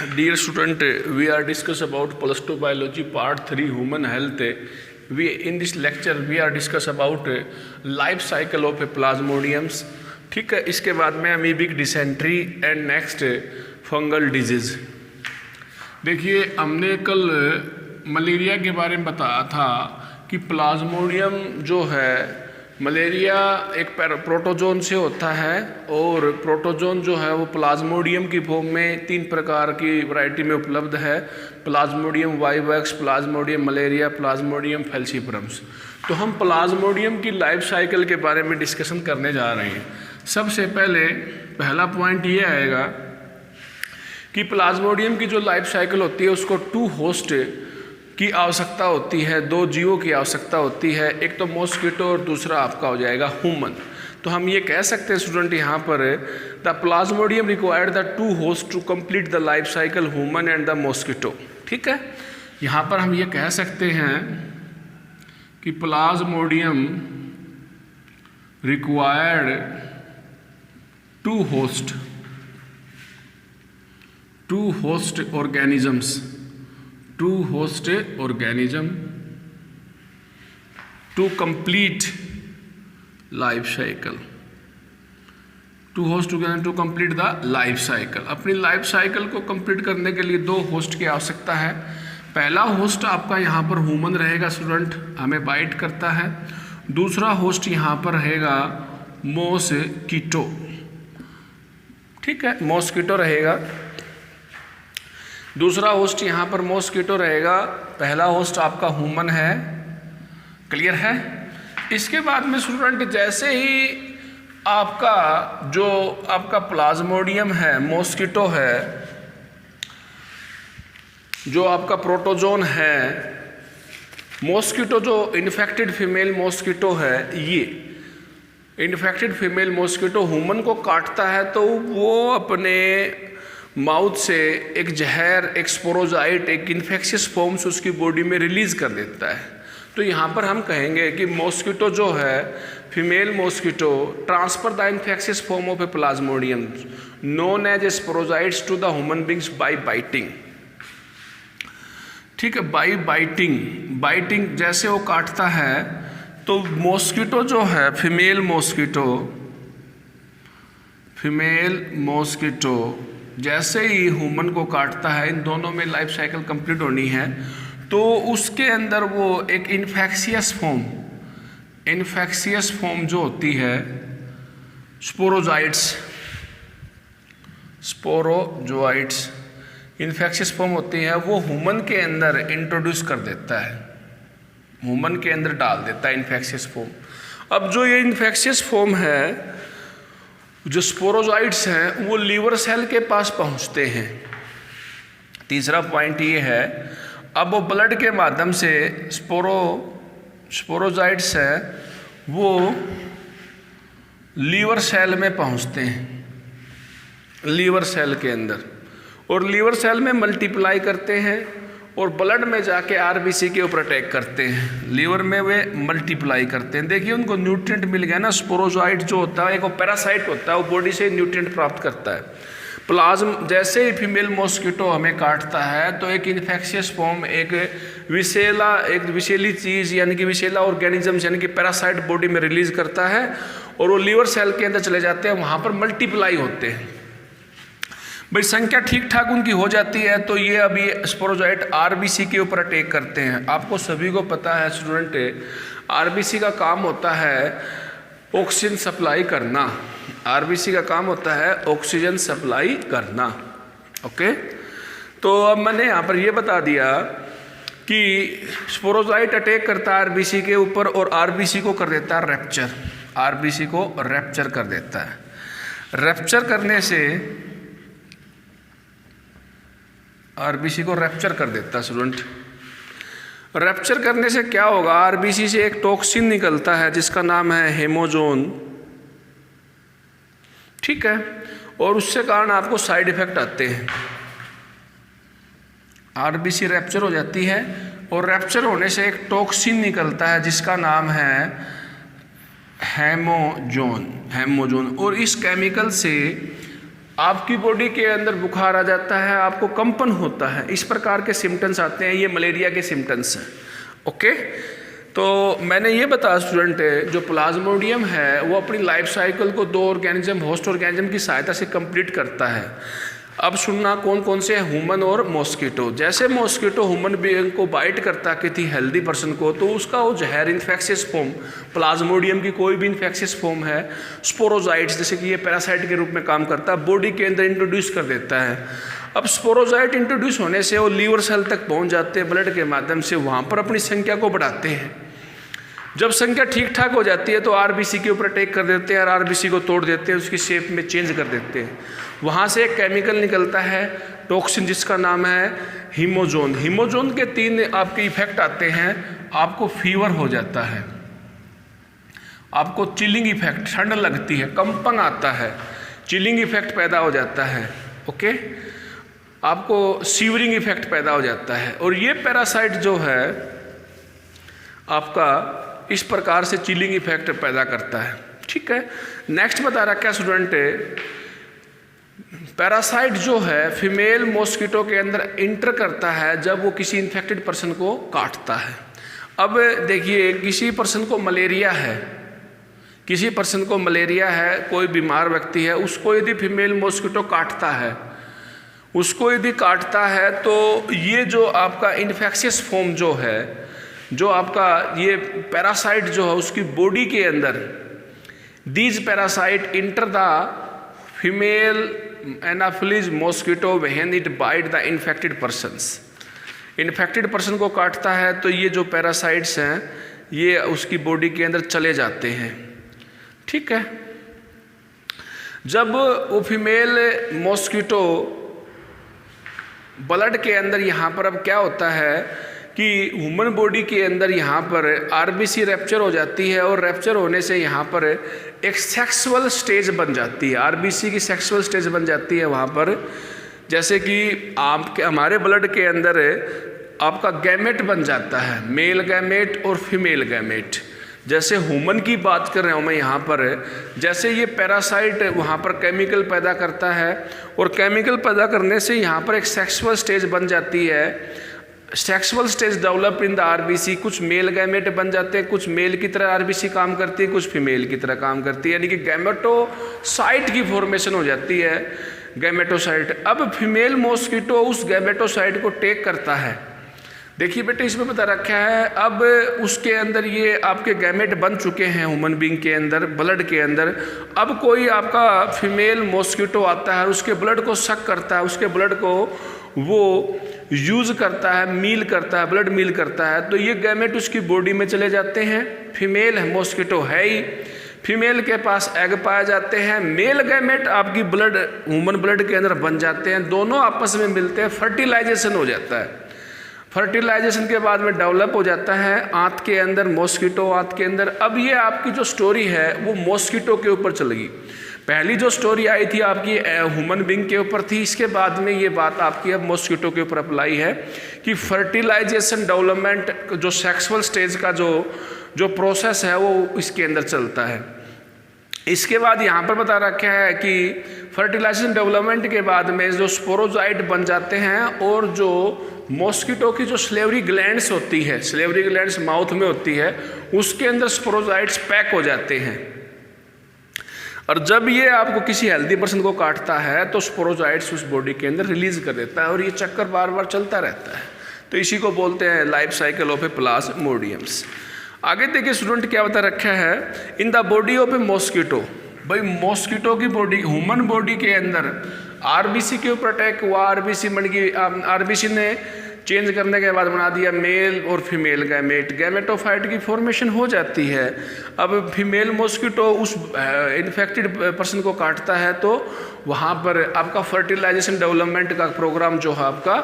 Dear student, we are discuss about plus 2 biology part 3 human health. We in this lecture we are discuss about life cycle of plasmodiums. ठीक है, इसके बाद में amoebic dysentery and next fungal disease. देखिए, हमने कल malaria के बारे में बताया था कि प्लाज्मोडियम जो है मलेरिया एक प्रोटोजोन से होता है और प्रोटोजोन जो है वो प्लाज्मोडियम की फॉर्म में 3 प्रकार की वैरायटी में उपलब्ध है। Plasmodium vivax, plasmodium malaria, plasmodium falciparums. तो हम प्लाज्मोडियम की लाइफ साइकिल के बारे में डिस्कशन करने जा रहे हैं। सबसे पहला पॉइंट ये आएगा कि प्लाज्मोडियम की जो लाइफ साइकिल होती है उसको 2 होस्ट की आवश्यकता होती है, 2 जीवों की आवश्यकता होती है। एक तो मॉस्किटो और दूसरा आपका हो जाएगा ह्यूमन। तो हम ये कह सकते हैं स्टूडेंट यहाँ पर the plasmodium required the 2 host to complete the life cycle human and the mosquito. ठीक है, यहाँ पर हम ये कह सकते हैं कि Plasmodium required 2 host organisms to complete life cycle। 2 host organisms to complete the life cycle। अपनी लाइफ साइकिल को कंप्लीट करने के लिए 2 होस्ट की आवश्यकता है। पहला होस्ट आपका यहाँ पर ह्यूमन रहेगा स्टूडेंट, हमें बाइट करता है। दूसरा होस्ट यहाँ पर रहेगा मॉस्किटो। ठीक है, मॉस्किटो रहेगा। दूसरा होस्ट यहाँ पर मॉस्किटो रहेगा, पहला होस्ट आपका ह्यूमन है। क्लियर है? इसके बाद में स्टूडेंट जैसे ही आपका प्लाज्मोडियम है, मॉस्किटो है, जो आपका प्रोटोजोन है, मॉस्किटो जो इन्फेक्टेड फीमेल मॉस्किटो है, ये इन्फेक्टेड फीमेल मॉस्किटो ह्यूमन को काटता है तो वो अपने माउथ से एक जहर, एक स्पोरोजाइट, एक इन्फेक्शियस फॉर्म्स उसकी बॉडी में रिलीज कर देता है। तो यहाँ पर हम कहेंगे कि मॉस्किटो जो है, female mosquito transfer the infectious form of a plasmodium known as sporozoites to the human beings by biting. ठीक है, बाई बाइटिंग जैसे वो काटता है तो मॉस्किटो जो है, फीमेल मॉस्किटो जैसे ही ह्यूमन को काटता है, इन दोनों में लाइफ साइकिल कंप्लीट होनी है, तो उसके अंदर वो एक इन्फेक्शियस फॉर्म जो होती है स्पोरोजाइट्स इन्फेक्शियस फॉर्म होती है, वो ह्यूमन के अंदर इंट्रोड्यूस कर देता है, ह्यूमन के अंदर डाल देता है इन्फेक्शियस फॉर्म। अब जो ये इन्फेक्शियस फॉर्म है, जो स्पोरोजाइट्स हैं, वो लीवर सेल के पास पहुंचते हैं। तीसरा पॉइंट ये है, अब वो ब्लड के माध्यम से स्पोरोजाइट्स हैं, वो लीवर सेल में पहुंचते हैं, लीवर सेल के अंदर, और लीवर सेल में मल्टीप्लाई करते हैं और ब्लड में जाके आरबीसी के ऊपर अटैक करते हैं। लीवर में वे मल्टीप्लाई करते हैं। देखिए, उनको न्यूट्रिएंट मिल गया ना। स्पोरोजाइट जो होता है, एक पैरासाइट होता है, वो बॉडी से न्यूट्रिएंट प्राप्त करता है। जैसे ही फीमेल मॉस्किटो हमें काटता है तो एक इन्फेक्शियस फॉर्म, एक विषैली चीज़ यानी कि विषैला ऑर्गेनिजम्स यानी कि पैरासाइट बॉडी में रिलीज करता है और वो लीवर सेल के अंदर चले जाते हैं, वहाँ पर मल्टीप्लाई होते हैं। भाई संख्या ठीक ठाक उनकी हो जाती है तो ये अभी स्पोरोजाइट आरबीसी के ऊपर अटैक करते हैं। आपको सभी को पता है स्टूडेंट, आरबीसी का काम होता है ऑक्सीजन सप्लाई करना। आरबीसी का काम होता है ऑक्सीजन सप्लाई करना। ओके, तो अब मैंने यहाँ पर ये बता दिया कि स्पोरोजाइट अटैक करता है आरबीसी के ऊपर और आरबीसी को कर देता है रैप्चर। आरबीसी को रैप्चर कर देता है। रैप्चर करने से आरबीसी को रैप्चर कर देता है स्टूडेंट। रैप्चर करने से क्या होगा, आरबीसी से एक टॉक्सिन निकलता है जिसका नाम है हेमोजोन। ठीक है, और उससे कारण आपको साइड इफेक्ट आते हैं। आरबीसी रैप्चर हो जाती है और रैप्चर होने से एक टॉक्सिन निकलता है जिसका नाम है हेमोजोन। और इस केमिकल से आपकी बॉडी के अंदर बुखार आ जाता है, आपको कंपन होता है, इस प्रकार के सिम्टम्स आते हैं, ये मलेरिया के सिम्टम्स हैं। ओके, तो मैंने ये बताया स्टूडेंट, जो प्लाज्मोडियम है वो अपनी लाइफ साइकिल को 2 ऑर्गेनिज्म, होस्ट ऑर्गेनिज्म की सहायता से कंप्लीट करता है। अब सुनना कौन कौन से हैं, ह्यूमन और मॉस्किटो। जैसे मॉस्किटो ह्यूमन बीइंग को बाइट करता किसी हेल्दी पर्सन को, तो उसका वो जहर इन्फेक्शियस फॉर्म, प्लाज्मोडियम की कोई भी इन्फेक्शियस फॉर्म है, स्पोरोजाइट्स, जैसे कि ये पैरासाइट के रूप में काम करता है, बॉडी के अंदर इंट्रोड्यूस कर देता है। अब स्पोरोजाइट इंट्रोड्यूस होने से वो लीवर सेल तक पहुंच जाते हैं, ब्लड के माध्यम से वहाँ पर अपनी संख्या को बढ़ाते हैं। जब संख्या ठीक ठाक हो जाती है तो आरबीसी के ऊपर अटैक कर देते हैं और आरबीसी को तोड़ देते हैं, उसकी शेप में चेंज कर देते हैं। वहाँ से एक केमिकल निकलता है, टॉक्सिन, जिसका नाम है हीमोजोन। हीमोजोन के 3 आपके इफेक्ट आते हैं। आपको फीवर हो जाता है, आपको चिलिंग इफेक्ट, ठंड लगती है, कंपन आता है, चिलिंग इफेक्ट पैदा हो जाता है। ओके, आपको सीवरिंग इफेक्ट पैदा हो जाता है। और ये पैरासाइट जो है आपका इस प्रकार से चिलिंग इफेक्ट पैदा करता है। ठीक है, नेक्स्ट बता रहा क्या स्टूडेंट, पैरासाइट जो है फीमेल मॉस्किटो के अंदर इंटर करता है जब वो किसी इन्फेक्टेड पर्सन को काटता है। अब देखिए, किसी पर्सन को मलेरिया है, किसी पर्सन को मलेरिया है, कोई बीमार व्यक्ति है, उसको यदि फीमेल मॉस्किटो काटता है, उसको यदि काटता है तो ये जो आपका इन्फेक्शियस फॉर्म जो है, जो आपका ये पैरासाइट जो है उसकी बॉडी के अंदर, these parasite enter the female anopheles mosquito when it bite the infected persons. Infected person को काटता है तो ये जो पैरासाइट्स हैं ये उसकी बॉडी के अंदर चले जाते हैं। ठीक है, जब वो फीमेल मॉस्किटो ब्लड के अंदर, यहाँ पर अब क्या होता है कि ह्यूमन बॉडी के अंदर यहाँ पर आरबीसी रैप्चर हो जाती है और रैप्चर होने से यहाँ पर एक सेक्सुअल स्टेज बन जाती है, आरबीसी की सेक्सुअल स्टेज बन जाती है वहाँ पर। जैसे कि आपके हमारे ब्लड के अंदर आपका गैमेट बन जाता है, मेल गैमेट और फीमेल गैमेट। जैसे ह्यूमन की बात कर रहा हूँ मैं यहाँ पर, जैसे ये पैरासाइट वहाँ पर केमिकल पैदा करता है और केमिकल पैदा करने से यहाँ पर एक सेक्सुअल स्टेज बन जाती है। Sexual stage develop in the RBC, कुछ मेल गैमेट बन जाते हैं, कुछ मेल की तरह आरबीसी काम करती है, कुछ फीमेल की तरह काम करती है, यानी कि गैमेटोसाइट की फॉर्मेशन हो जाती है, गैमेटोसाइट। अब फीमेल मॉस्किटो उस गैमेटोसाइट को टेक करता है। देखिए बेटे, इसमें बता रखा है, अब उसके अंदर ये आपके गैमेट बन चुके हैं ह्यूमन बीइंग के अंदर, ब्लड के अंदर। अब कोई आपका फीमेल मॉस्किटो आता है, उसके ब्लड को सक करता है, उसके ब्लड को वो यूज़ करता है, मील करता है, ब्लड मील करता है, तो ये गैमेट उसकी बॉडी में चले जाते हैं। फीमेल मॉस्किटो है ही, फीमेल के पास एग पाए जाते हैं, मेल गैमेट आपकी ब्लड, ह्यूमन ब्लड के अंदर बन जाते हैं, दोनों आपस में मिलते हैं, फर्टिलाइजेशन हो जाता है। फर्टिलाइजेशन के बाद में डेवलप हो जाता है आंत के अंदर, मॉस्किटो आंत के अंदर। अब ये आपकी जो स्टोरी है वो मॉस्किटो के ऊपर चलेगी। पहली जो स्टोरी आई थी आपकी ह्यूमन बीइंग के ऊपर थी, इसके बाद में ये बात आपकी अब मॉस्किटो के ऊपर अप्लाई है कि फर्टिलाइजेशन डेवलपमेंट, जो सेक्सुअल स्टेज का जो प्रोसेस है वो इसके अंदर चलता है। इसके बाद यहाँ पर बता रखा है कि फर्टिलाइजेशन डेवलपमेंट के बाद में जो स्पोरोजाइट बन जाते हैं और जो मॉस्किटो की जो स्लेवरी ग्लैंड्स होती है, स्लेवरी ग्लैंड्स माउथ में होती है, उसके अंदर स्पोरोजाइट्स पैक हो जाते हैं। और जब ये आपको किसी हेल्दी पर्सन को काटता है तो स्पोरोजाइट्स उस बॉडी के अंदर रिलीज कर देता है और ये चक्कर बार बार चलता रहता है। तो इसी को बोलते हैं लाइफ साइकिल ऑफ ए प्लाज्मोडियम्स। आगे देखिए स्टूडेंट क्या बता रखा है, in the body of A mosquito. भाई मॉस्किटो की बॉडी, ह्यूमन बॉडी के अंदर आरबीसी के ऊपर अटैक हुआ, आरबीसी बन गई, आरबीसी ने चेंज करने के बाद बना दिया मेल और फीमेल गैमेट, गैमेटोफाइट की फॉर्मेशन हो जाती है। अब फीमेल मॉस्किटो उस इन्फेक्टेड पर्सन को काटता है तो वहाँ पर आपका फर्टिलाइजेशन डेवलपमेंट का प्रोग्राम जो है आपका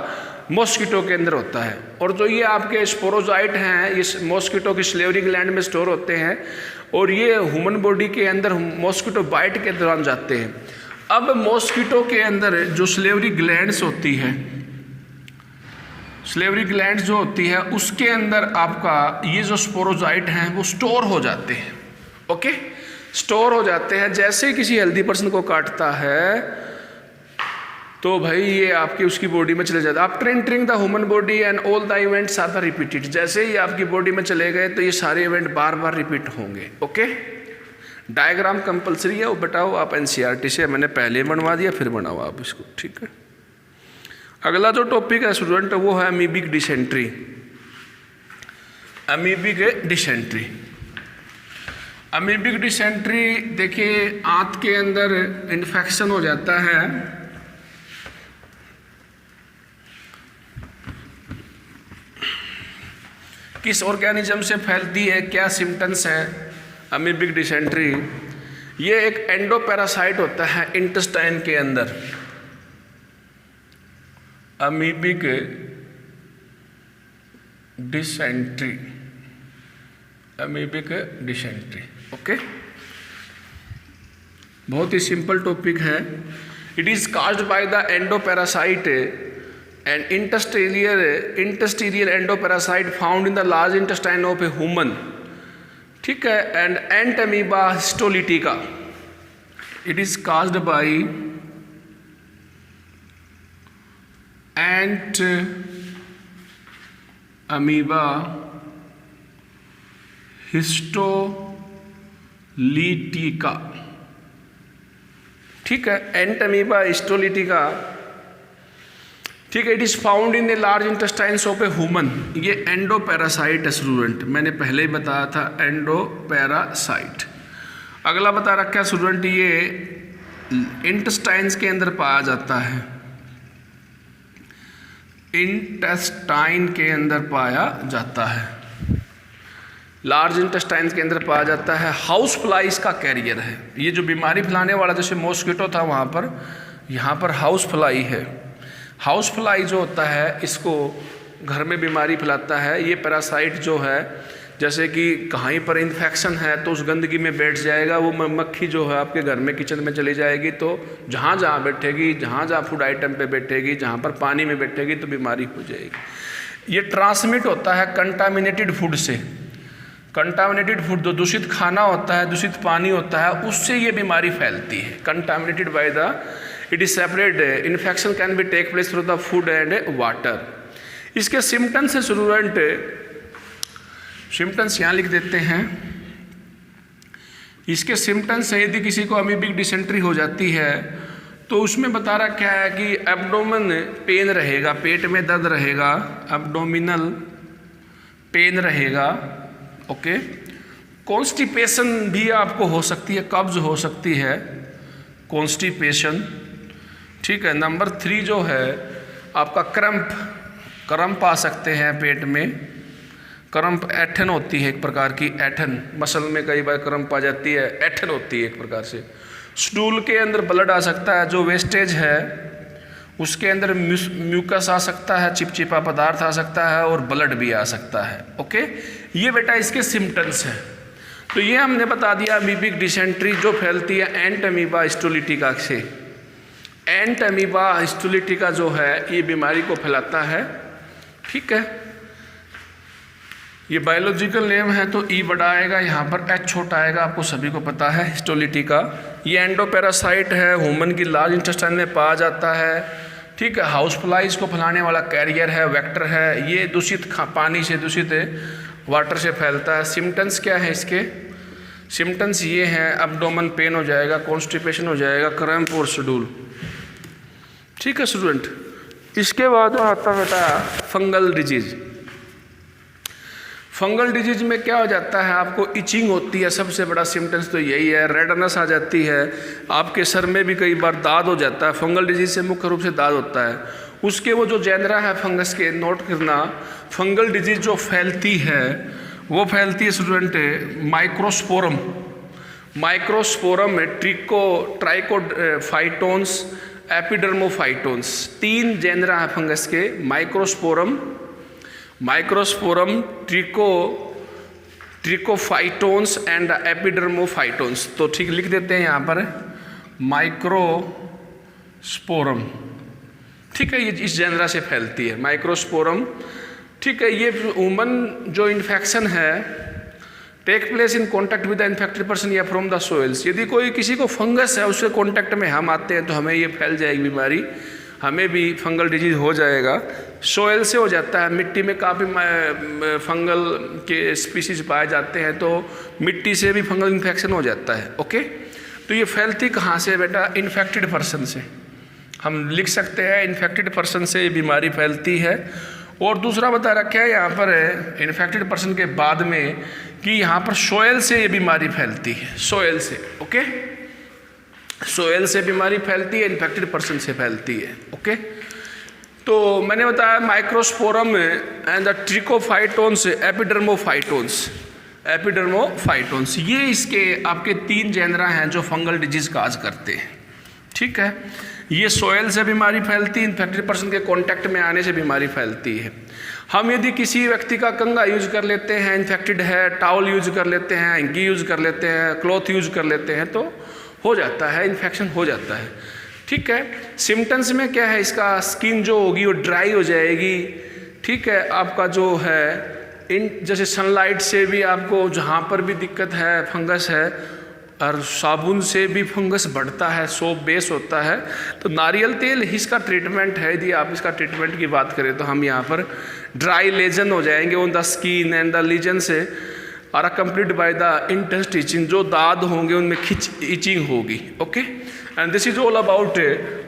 मॉस्किटो के अंदर होता है। और जो ये आपके स्पोरोजाइट हैं ये मॉस्किटो की स्लेवरी ग्लैंड में स्टोर होते हैं और ये ह्यूमन बॉडी के अंदर मॉस्किटो बाइट के दौरान जाते हैं। अब मॉस्किटो के अंदर जो स्लेवरी ग्लैंड्स होती है, स्लेवरी ग्लैंड्स जो होती है उसके अंदर आपका ये जो स्पोरोजाइट हैं वो स्टोर हो जाते हैं। ओके, स्टोर हो जाते हैं। जैसे ही किसी हेल्दी पर्सन को काटता है तो भाई ये आपकी उसकी बॉडी में चले जाते हैं। After entering the human body and all the events are the repeated, जैसे ही आपकी बॉडी में चले गए तो ये सारे इवेंट बार बार रिपीट होंगे। ओके, डायग्राम कंपलसरी है, वो बताओ आप एनसीईआरटी से, मैंने पहले बनवा दिया, फिर बनाओ आप इसको, ठीक है। अगला जो टॉपिक है स्टूडेंट वो है amoebic dysentery. Amoebic dysentery, amoebic dysentery देखिए आंत के अंदर इन्फेक्शन हो जाता है, किस ऑर्गेनिज्म से फैलती है, क्या सिम्टम्स है अमीबिक डिसेंट्री। ये एक एंडोपैरासाइट होता है इंटेस्टाइन के अंदर, amoebic dysentery, amoebic dysentery. Okay, बहुत ही सिंपल टॉपिक है। It is caused by the endoparasite and intestinal endoparasite found in the large intestine of a human, ठीक है, and Entamoeba histolytica. It is caused by Entamoeba histolytica, ठीक है, Entamoeba histolytica, ठीक है। It is found in the large intestines of a human. ये endoparasite है student, मैंने पहले ही बताया था एंडोपैरासाइट। अगला बता रखा है स्टूडेंट, ये इंटेस्टाइन्स के अंदर पाया जाता है, इंटेस्टाइन के अंदर पाया जाता है, लार्ज इंटेस्टाइन के अंदर पाया जाता है। हाउस फ्लाई इसका कैरियर है, ये जो बीमारी फैलाने वाला जैसे मॉस्किटो था वहाँ पर, यहाँ पर हाउस फ्लाई है। हाउस फ्लाई जो होता है इसको घर में बीमारी फैलाता है। ये पैरासाइट जो है जैसे कि कहीं पर इन्फेक्शन है तो उस गंदगी में बैठ जाएगा, वो मक्खी जो है आपके घर में किचन में चली जाएगी, तो जहाँ जहाँ बैठेगी, जहाँ जहाँ फूड आइटम पे बैठेगी, जहाँ पर पानी में बैठेगी तो बीमारी हो जाएगी। ये ट्रांसमिट होता है कंटामिनेटेड फूड से, कंटामिनेटेड फूड जो दूषित खाना होता है, दूषित पानी होता है, उससे ये बीमारी फैलती है। Contaminated by the it is separate infection can be take place through the food and water. इसके सिम्टम्स है स्टूडेंट, सिम्टम्स यहाँ लिख देते हैं। इसके सिम्टम्स है यदि किसी को अमीबिक डिसेंट्री हो जाती है तो उसमें बता रहा क्या है कि एब्डोमेन पेन रहेगा, पेट में दर्द रहेगा, एब्डोमिनल पेन रहेगा। ओके, कॉन्स्टिपेशन भी आपको हो सकती है, कब्ज हो सकती है, कॉन्स्टिपेशन, ठीक है। नंबर 3 जो है आपका क्रम्प आ सकते हैं पेट में, क्रम्प ऐठन होती है एक प्रकार की, ऐठन मसल में कई बार क्रम्प आ जाती है, ऐठन होती है एक प्रकार से। स्टूल के अंदर ब्लड आ सकता है, जो वेस्टेज है उसके अंदर म्यूकस आ सकता है, चिपचिपा पदार्थ आ सकता है और ब्लड भी आ सकता है। ओके, ये बेटा इसके सिम्टम्स हैं। तो ये हमने बता दिया अमीबिक डिसेंट्री जो फैलती है एंट अमीबा हिस्टोलिटिका से। एंट अमीबा हिस्टोलिटिका जो है ये बीमारी को फैलाता है, ठीक है। ये बायोलॉजिकल नेम है तो ई बड़ा आएगा, यहाँ पर एच छोटा आएगा, आपको सभी को पता है हिस्टोलिटिका। ये एंडोपैरासाइट है, ह्यूमन की लार्ज इंटेस्टाइन में पाया जाता है, ठीक है। हाउस फ्लाइज को फैलाने वाला कैरियर है, वेक्टर है। ये दूषित पानी से, दूषित वाटर से फैलता है। सिम्टम्स क्या है इसके? सिम्टम्स ये हैं, एब्डोमेन पेन हो जाएगा, कॉन्स्टिपेशन हो जाएगा, क्रैम्प और शेड्यूल, ठीक है स्टूडेंट। इसके बाद आता बेटा फंगल डिजीज। फंगल डिजीज में क्या हो जाता है, आपको इचिंग होती है, सबसे बड़ा सिम्टम्स तो यही है। रेडनेस आ जाती है, आपके सर में भी कई बार दाद हो जाता है। फंगल डिजीज से मुख्य रूप से दाद होता है। उसके वो जो जेनरा है फंगस के, नोट करना, फंगल डिजीज जो फैलती है वो फैलती है स्टूडेंट माइक्रोस्पोरम, ट्राइकोफाइटोन्स, एपिडर्मोफाइटोन्स, 3 जेनरा है फंगस के, माइक्रोस्पोरम, ट्रिकोफाइटोन्स एंड एपिडर्मोफाइटोन्स। तो ठीक लिख देते हैं यहाँ पर माइक्रोस्पोरम, ठीक है। ये इस जेनरा से फैलती है माइक्रोस्पोरम, ठीक है। ये ह्यूमन जो इन्फेक्शन है take place in contact with the infected person या फ्रॉम द सोइल्स। यदि कोई किसी को फंगस है उससे कॉन्टैक्ट में हम आते हैं तो हमें ये फैल जाएगी बीमारी। हमें भी फंगल डिजीज हो जाएगा। सोयल से हो जाता है, मिट्टी में काफ़ी फंगल के स्पीसीज पाए जाते हैं, तो मिट्टी से भी फंगल इन्फेक्शन हो जाता है। ओके, तो ये फैलती कहाँ से बेटा? इन्फेक्टेड पर्सन से। हम लिख सकते हैं इन्फेक्टेड पर्सन से ये बीमारी फैलती है। और दूसरा बता रखा है यहाँ पर इन्फेक्टेड पर्सन के बाद में कि यहाँ पर सोयल से ये बीमारी फैलती है, सोयल से। ओके, सोयल से बीमारी फैलती है, इन्फेक्टेड पर्सन से फैलती है। ओके, तो मैंने बताया माइक्रोस्पोरम एंड द ट्रिकोफाइटोन्स, एपिडर्मोफाइटोन्स, एपिडर्मोफाइटोन्स, ये इसके आपके 3 जेनरा हैं जो फंगल डिजीज काज करते हैं। ठीक है, ये सोयल से बीमारी फैलती है, इन्फेक्टेड पर्सन के कांटेक्ट में आने से बीमारी फैलती है। हम यदि किसी व्यक्ति का कंघा यूज कर लेते हैं, इन्फेक्टेड है, टावल यूज कर लेते हैं, हैंकी यूज कर लेते हैं, क्लॉथ यूज कर लेते हैं, तो हो जाता है, इन्फेक्शन हो जाता है। ठीक है, सिम्टम्स में क्या है इसका? स्किन जो होगी वो ड्राई हो जाएगी। ठीक है, आपका जो है जैसे सनलाइट से भी आपको जहाँ पर भी दिक्कत है, फंगस है, और साबुन से भी फंगस बढ़ता है, सोप बेस होता है, तो नारियल तेल इसका ट्रीटमेंट है। यदि आप इसका ट्रीटमेंट की बात करें तो हम यहाँ पर ड्राई लेजन हो जाएंगे on the skin and the lesion से, और accompanied by the intense itching, जो दाद होंगे उनमें इचिंग होगी। Okay, and this is all about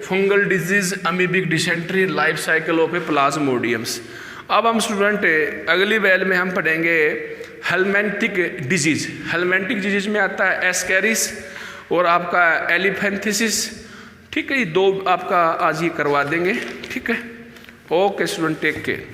fungal disease, amoebic dysentery, life cycle of a plasmodiums. अब हम स्टूडेंट अगली बैल में हम पढ़ेंगे हेलमेंटिक डिजीज। हेलमेंटिक डिजीज में आता है एस्केरिस और आपका एलिफेंथिसिस। ठीक है, ये 2 आपका आज ही करवा देंगे। ठीक है, ओके स्टूडेंट, टेक केयर।